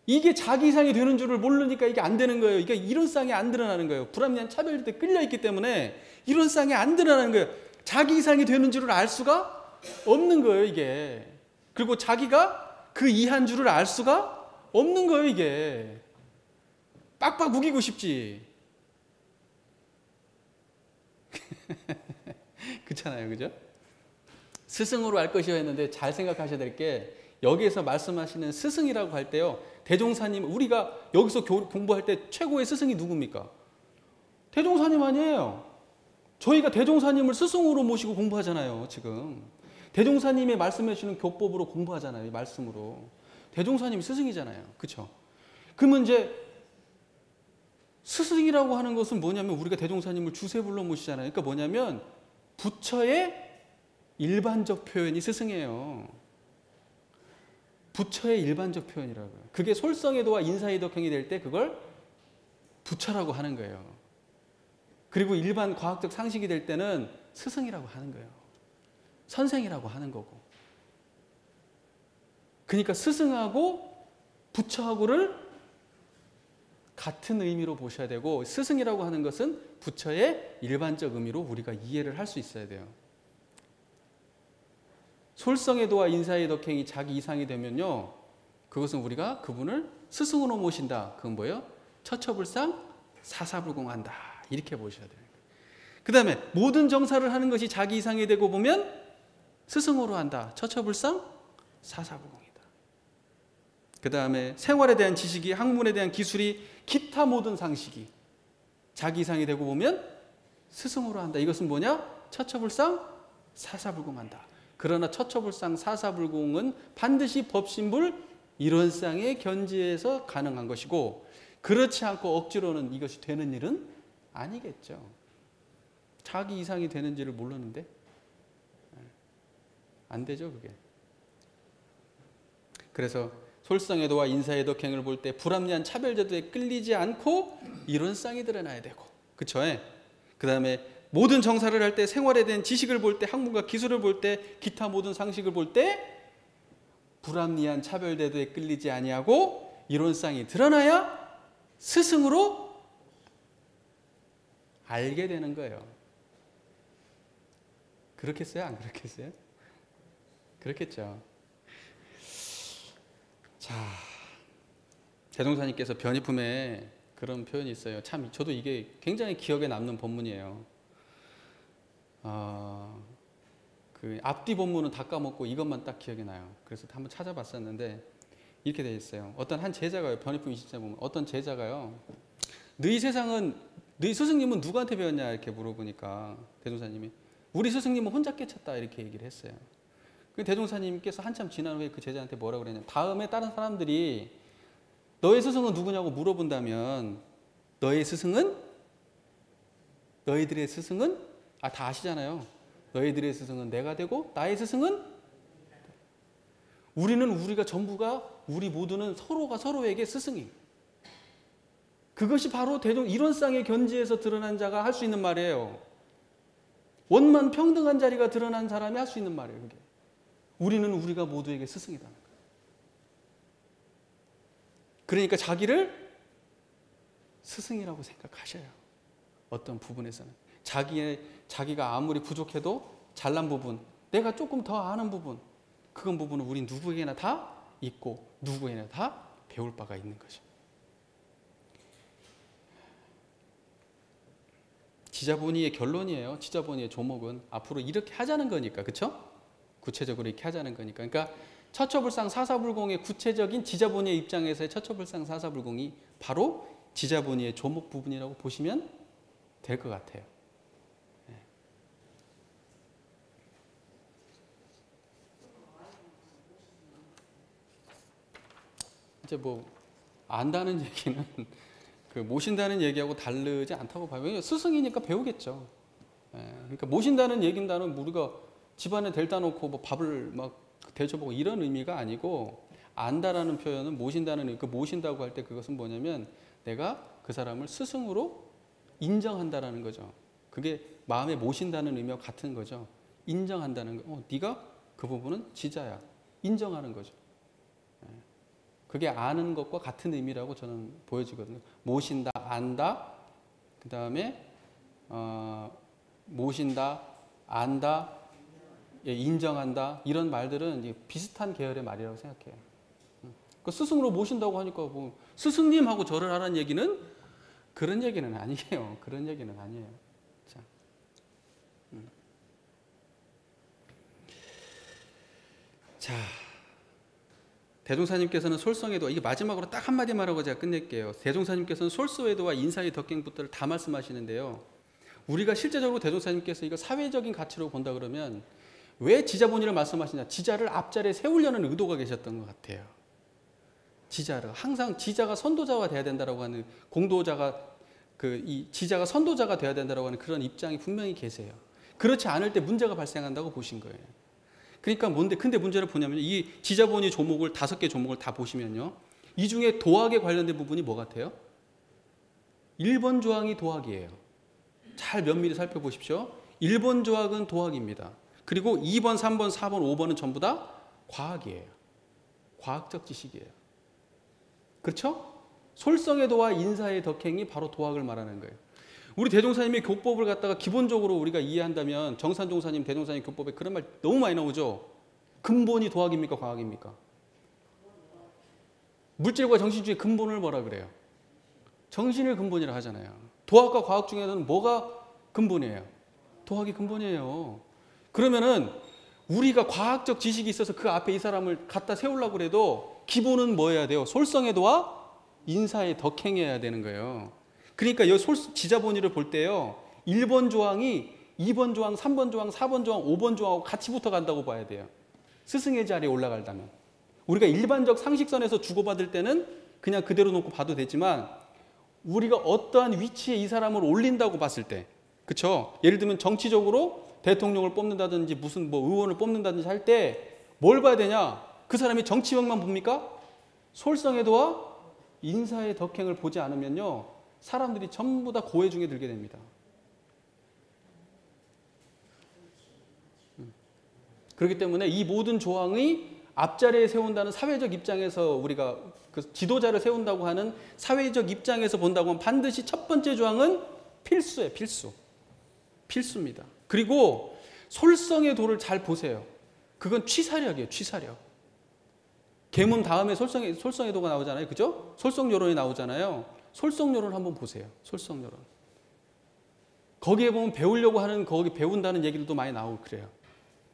이게 자기 이상이 되는 줄을 모르니까 이게 안 되는 거예요. 이게 일원상이 안 드러나는 거예요. 불합리한 차별에 끌려있기 때문에 일원상이 안 드러나는 거예요. 자기 이상이 되는 줄을 알 수가 없는 거예요, 이게. 그리고 자기가 그 이한 줄을 알 수가 없는 거예요, 이게. 빡빡 우기고 싶지. 그렇잖아요. 그죠? 스승으로 알 것이요 했는데 잘 생각하셔야 될 게 여기에서 말씀하시는 스승이라고 할 때요. 대종사님, 우리가 여기서 공부할 때 최고의 스승이 누굽니까? 대종사님 아니에요. 저희가 대종사님을 스승으로 모시고 공부하잖아요. 지금. 대종사님이 말씀해 주시는 교법으로 공부하잖아요. 이 말씀으로. 대종사님이 스승이잖아요. 그렇죠? 그러면 이제 스승이라고 하는 것은 뭐냐면 우리가 대종사님을 주세불로 모시잖아요. 그러니까 뭐냐면 부처의 일반적 표현이 스승이에요. 부처의 일반적 표현이라고요. 그게 솔성애도와 인사이덕행이 될 때 그걸 부처라고 하는 거예요. 그리고 일반 과학적 상식이 될 때는 스승이라고 하는 거예요. 선생이라고 하는 거고. 그러니까 스승하고 부처하고를 같은 의미로 보셔야 되고 스승이라고 하는 것은 부처의 일반적 의미로 우리가 이해를 할 수 있어야 돼요. 솔성애도와 인사의 덕행이 자기 이상이 되면요. 그것은 우리가 그분을 스승으로 모신다. 그건 뭐예요? 처처불상 사사불공한다. 이렇게 보셔야 돼요. 그 다음에 모든 정사를 하는 것이 자기 이상이 되고 보면 스승으로 한다. 처처불상 사사불공이다. 그 다음에 생활에 대한 지식이, 학문에 대한 기술이, 기타 모든 상식이 자기 이상이 되고 보면 스승으로 한다. 이것은 뭐냐? 처처불상 사사불공한다. 그러나 처처불상 사사불공은 반드시 법신불 일원상의 견지에서 가능한 것이고 그렇지 않고 억지로는 이것이 되는 일은 아니겠죠. 자기 이상이 되는지를 모르는데 안 되죠 그게. 그래서 솔성애도와 인사애덕행을 볼 때 불합리한 차별제도에 끌리지 않고 일원상이 드러나야 되고, 그쵸? 그 다음에 모든 정사를 할 때, 생활에 대한 지식을 볼 때, 학문과 기술을 볼 때, 기타 모든 상식을 볼 때 불합리한 차별제도에 끌리지 아니하고 일원상이 드러나야 스승으로 알게 되는 거예요. 그렇겠어요? 안 그렇겠어요? 그렇겠죠. 자, 대종사님께서 변희품에 그런 표현이 있어요. 참 저도 이게 굉장히 기억에 남는 본문이에요. 그 앞뒤 본문은 다 까먹고 이것만 딱 기억이 나요. 그래서 한번 찾아봤었는데 이렇게 되어 있어요. 어떤 한 제자가요. 변희품 20장 보면 어떤 제자가요. 너희 세상은, 너희 스승님은 누구한테 배웠냐 이렇게 물어보니까 대종사님이 우리 스승님은 혼자 깨쳤다 이렇게 얘기를 했어요. 그 대종사님께서 한참 지난 후에 그 제자한테 뭐라고 그랬냐. 다음에 다른 사람들이 너의 스승은 누구냐고 물어본다면 너의 스승은, 너희들의 스승은 다 아시잖아요. 너희들의 스승은 내가 되고 나의 스승은, 우리가 전부가, 우리 모두는 서로가 서로에게 스승이. 그것이 바로 일원상의 견지에서 드러난 자가 할 수 있는 말이에요. 원만 평등한 자리가 드러난 사람이 할 수 있는 말이에요. 그게. 우리는 우리가 모두에게 스승이다. 그러니까 자기를 스승이라고 생각하셔요. 어떤 부분에서는. 자기가 아무리 부족해도 잘난 부분, 내가 조금 더 아는 부분, 그건 부분은 우리 누구에게나 다 있고 누구에게나 다 배울 바가 있는 거죠. 지자본의의 결론이에요. 지자본의의 조목은 앞으로 이렇게 하자는 거니까, 그렇죠? 구체적으로 이렇게 하자는 거니까. 그러니까 처처불상 사사불공의 구체적인 지자본의의 입장에서의 처처불상 사사불공이 바로 지자본의의 조목 부분이라고 보시면 될 것 같아요. 네. 이제 뭐 안다는 얘기는 그 모신다는 얘기하고 다르지 않다고 봐요. 스승이니까 배우겠죠. 예, 그러니까 모신다는 얘긴다는 우리가 집안에 데려다 놓고 뭐 밥을 막 대접하고 이런 의미가 아니고, 안다라는 표현은 모신다는, 그 모신다고 할 때 그것은 뭐냐면 내가 그 사람을 스승으로 인정한다라는 거죠. 그게 마음에 모신다는 의미와 같은 거죠. 인정한다는 거. 네가 그 부분은 지자야. 인정하는 거죠. 그게 아는 것과 같은 의미라고 저는 보여지거든요. 모신다, 안다, 그 다음에 모신다, 안다, 인정한다, 이런 말들은 이제 비슷한 계열의 말이라고 생각해요. 그 스승으로 모신다고 하니까 뭐 스승님하고 절을 하라는 얘기는 그런 얘기는 아니에요. 그런 얘기는 아니에요. 자, 자, 대종사님께서는 솔성외도와, 이게 마지막으로 딱 한마디 말하고 제가 끝낼게요. 대종사님께서는 솔성외도와 인사의 덕행부터를 다 말씀하시는데요. 우리가 실제적으로 대종사님께서 이거 사회적인 가치로 본다 그러면 왜 지자본의를 말씀하시냐? 지자를 앞자리에 세우려는 의도가 계셨던 것 같아요. 지자를 항상 지자가 선도자가 돼야 된다라고 하는, 공도자가 이 지자가 선도자가 돼야 된다라고 하는 그런 입장이 분명히 계세요. 그렇지 않을 때 문제가 발생한다고 보신 거예요. 그러니까 근데 문제를 보냐면 이 지자본의 조목을 5개 조목을 다 보시면요. 이 중에 도학에 관련된 부분이 뭐 같아요? 1번 조항이 도학이에요. 잘 면밀히 살펴보십시오. 1번 조항은 도학입니다. 그리고 2번, 3번, 4번, 5번은 전부 다 과학이에요. 과학적 지식이에요. 그렇죠? 솔성외도와 인사의 덕행이 바로 도학을 말하는 거예요. 우리 대종사님의 교법을 갖다가 기본적으로 우리가 이해한다면 정산종사님, 대종사님 교법에 그런 말 너무 많이 나오죠. 근본이 도학입니까? 과학입니까? 물질과 정신 중에 근본을 뭐라 그래요? 정신을 근본이라 하잖아요. 도학과 과학 중에는 뭐가 근본이에요? 도학이 근본이에요. 그러면은 우리가 과학적 지식이 있어서 그 앞에 이 사람을 갖다 세우려고 해도 기본은 뭐 해야 돼요? 솔성외도와 인사의 덕행해야 되는 거예요. 그러니까 이 지자본의를 볼 때요. 1번 조항이 2번 조항, 3번 조항, 4번 조항, 5번 조항하고 같이 붙어간다고 봐야 돼요. 스승의 자리에 올라가려면. 우리가 일반적 상식선에서 주고받을 때는 그냥 그대로 놓고 봐도 되지만 우리가 어떠한 위치에 이 사람을 올린다고 봤을 때, 그렇죠? 예를 들면 정치적으로 대통령을 뽑는다든지 무슨 뭐 의원을 뽑는다든지 할 때 뭘 봐야 되냐? 그 사람이 정치력만 봅니까? 솔성외도와 인사의 덕행을 보지 않으면요. 사람들이 전부 다 고해 중에 들게 됩니다. 그렇기 때문에 이 모든 조항이 앞자리에 세운다는 사회적 입장에서 우리가 그 지도자를 세운다고 하는 사회적 입장에서 본다고 하면 반드시 첫 번째 조항은 필수예요. 필수. 필수입니다. 그리고 솔성의 도를 잘 보세요. 그건 취사력이에요. 취사력. 계문 다음에 솔성의 도가 나오잖아요. 그죠? 솔성요론이 나오잖아요. 솔성요론 한번 보세요. 솔성요론. 거기에 보면 배우려고 하는, 거기 배운다는 얘기들도 많이 나오고 그래요.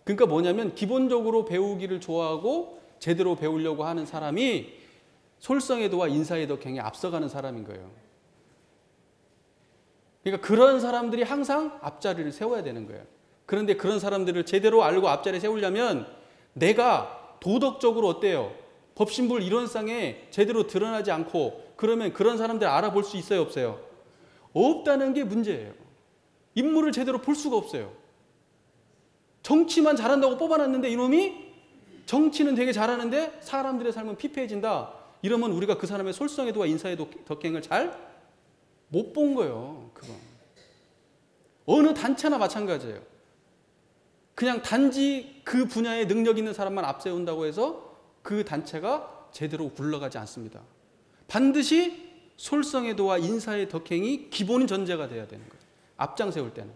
그러니까 뭐냐면 기본적으로 배우기를 좋아하고 제대로 배우려고 하는 사람이 솔성외도와 인사의 덕행에 앞서가는 사람인 거예요. 그러니까 그런 사람들이 항상 앞자리를 세워야 되는 거예요. 그런데 그런 사람들을 제대로 알고 앞자리에 세우려면 내가 도덕적으로 어때요? 법신불 이론상에 제대로 드러나지 않고 그러면 그런 사람들 알아볼 수 있어요? 없어요? 없다는 게 문제예요. 인물을 제대로 볼 수가 없어요. 정치만 잘한다고 뽑아놨는데 이놈이 정치는 되게 잘하는데 사람들의 삶은 피폐해진다. 이러면 우리가 그 사람의 솔성외도와 인사의 덕행을 잘 못 본 거예요. 그건. 어느 단체나 마찬가지예요. 그냥 단지 그 분야에 능력 있는 사람만 앞세운다고 해서 그 단체가 제대로 굴러가지 않습니다. 반드시 솔성외도와 인사의 덕행이 기본 전제가 돼야 되는 거예요. 앞장 세울 때는.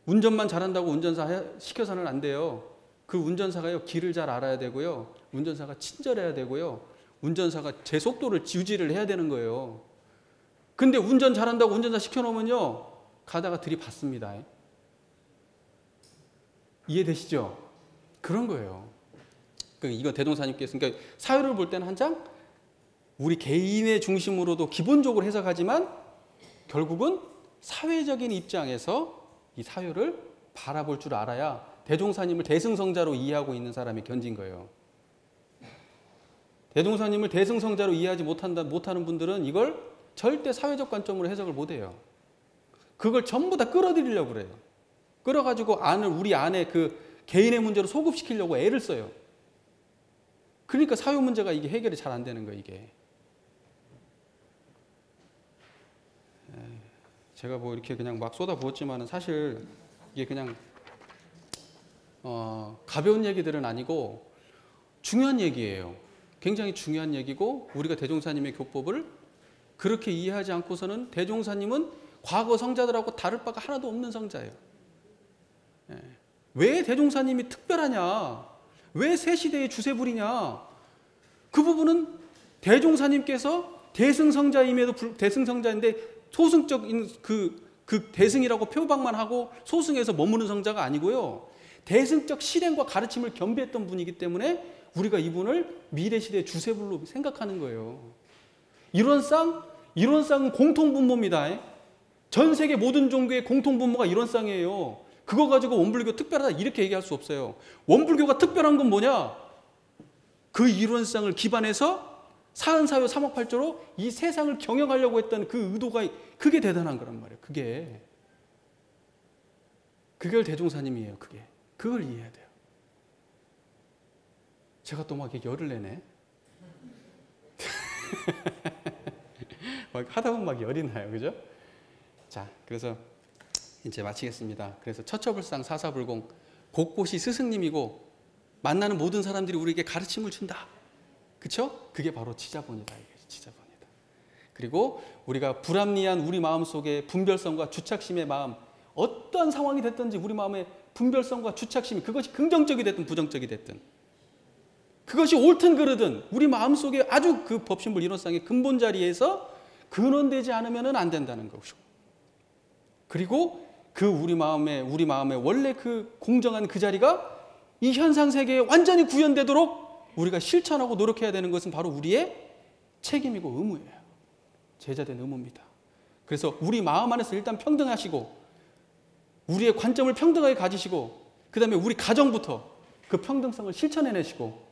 운전만 잘한다고 운전사 시켜서는 안 돼요. 그 운전사가요, 길을 잘 알아야 되고요. 운전사가 친절해야 되고요. 운전사가 제 속도를 유지를 해야 되는 거예요. 근데 운전 잘한다고 운전사 시켜놓으면요, 가다가 들이받습니다. 이해되시죠? 그런 거예요. 이거 대종사님께서, 그러니까 사회를 볼 때는 한장 우리 개인의 중심으로도 기본적으로 해석하지만 결국은 사회적인 입장에서 이 사회를 바라볼 줄 알아야 대종사님을 대승성자로 이해하고 있는 사람이 견진 거예요. 대종사님을 대승성자로 이해하지 못하는 분들은 이걸 절대 사회적 관점으로 해석을 못해요. 그걸 전부 다 끌어들이려고 그래요. 끌어가지고 우리 안에 그 개인의 문제로 소급시키려고 애를 써요. 그러니까 사회 문제가 이게 해결이 잘 안 되는 거예요, 이게. 제가 뭐 이렇게 그냥 막 쏟아부었지만은 사실 이게 그냥 가벼운 얘기들은 아니고 중요한 얘기예요. 굉장히 중요한 얘기고 우리가 대종사님의 교법을 그렇게 이해하지 않고서는 대종사님은 과거 성자들하고 다를 바가 하나도 없는 성자예요. 왜 대종사님이 특별하냐? 왜 새 시대의 주세불이냐? 그 부분은 대종사님께서 대승성자임에도 대승성자인데 소승적인 그 대승이라고 표방만 하고 소승에서 머무는 성자가 아니고요. 대승적 실행과 가르침을 겸비했던 분이기 때문에 우리가 이분을 미래 시대의 주세불로 생각하는 거예요. 이런 쌍은 공통분모입니다. 전 세계 모든 종교의 공통분모가 이런 쌍이에요. 그거 가지고 원불교 특별하다 이렇게 얘기할 수 없어요. 원불교가 특별한 건 뭐냐? 그 이론상을 기반해서 사은사회 3억 8조로 이 세상을 경영하려고 했던 그 의도가 그게 대단한 거란 말이에요. 그게 대종사님이에요. 그걸 이해해야 돼요. 제가 또 막 열을 내네. 막 하다 보면 막 열이 나요. 그죠? 자, 그래서 이제 마치겠습니다. 그래서 처처불상 사사불공 곳곳이 스승님이고 만나는 모든 사람들이 우리에게 가르침을 준다. 그쵸? 그게 바로 지자본이다. 이게 지자본이다. 그리고 우리가 불합리한 우리 마음속에 분별성과 주착심의 마음, 어떠한 상황이 됐든지 우리 마음의 분별성과 주착심이 그것이 긍정적이 됐든 부정적이 됐든 그것이 옳든 그르든 우리 마음속에 아주 그 법신불 이론상의 근본 자리에서 근원되지 않으면 안 된다는 것이고, 그리고 그 우리 마음의 원래 그 공정한 그 자리가 이 현상 세계에 완전히 구현되도록 우리가 실천하고 노력해야 되는 것은 바로 우리의 책임이고 의무예요. 제자된 의무입니다. 그래서 우리 마음 안에서 일단 평등하시고 우리의 관점을 평등하게 가지시고 그 다음에 우리 가정부터 그 평등성을 실천해내시고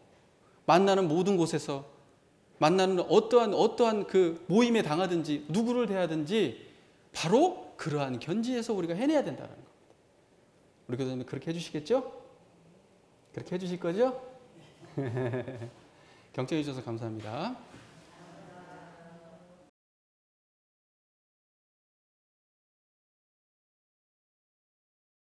만나는 모든 곳에서 만나는 어떠한 그 모임에 당하든지 누구를 대하든지 바로 그러한 견지에서 우리가 해내야 된다는 겁니다. 우리 교수님 그렇게 해주시겠죠? 그렇게 해주실 거죠? 경청해 주셔서 감사합니다.